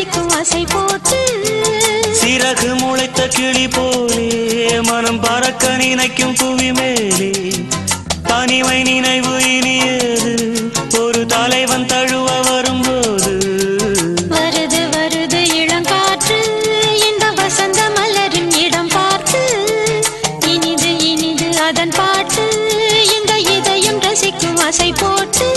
ரசிக்கும் ஆசை போட்டு சிறகு முளைத்த கிளி போலே மனம் பறக்க நினைக்கும் புவி மேலே தனிமை நினைவு இனியது ஒரு தலைவன் தழுவ வரும்போது வருது வருது இளங்காற்று இந்த வசந்த மலரின் இடம் பார்த்து இனிது இனிது அதன் பாட்டு இந்த இதயம் ரசிக்கும் ஆசை போட்டு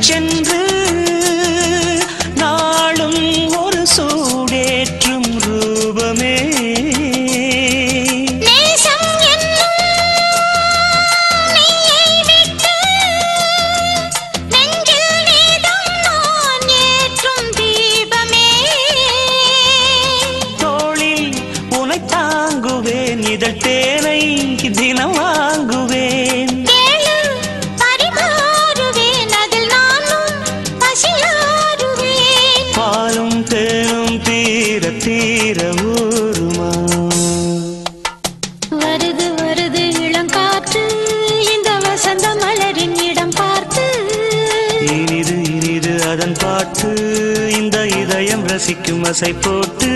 சென்று நாளும் ஒரு சூடேற்றும் ரூபமே நேசம் என்னும் நீயை விட்டு நெஞ்சில் நீதம் நான் ஏற்றும் தீபமே தோளில் உனை தாங்குவேன் இதழ் தேனை தினம் வாங்குவேன் பாலும் தேனும் தீர தீர ஊருமா வருது வருது இளங்காற்று இந்த வசந்த மலரின் இடம் பார்த்து இனிது இனிது அதன் பாட்டு இந்த இதயம் ரசிக்கும் அசை போட்டு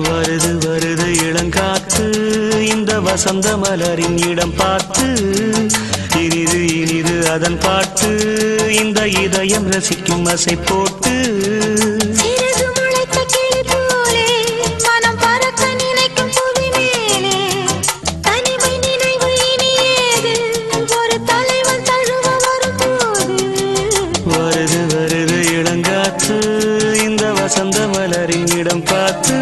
வருது வருது இளங்காற்று இந்த வசந்த மலரின் இடம் பார்த்து இனிது இனிது அதன் பாட்டு இந்த இதயம் ரசிக்கும் அசை போட்டு சிறகு முளைத்த கிளி போலே மனம் பறக்க நினைக்கும் புவி மேலே தனிமை நினைவு இனியது ஒரு தலைவன் தழுவ வரும்போது வருது வருது இளங்காற்று இந்த வசந்த மலரின் இடம் பார்த்து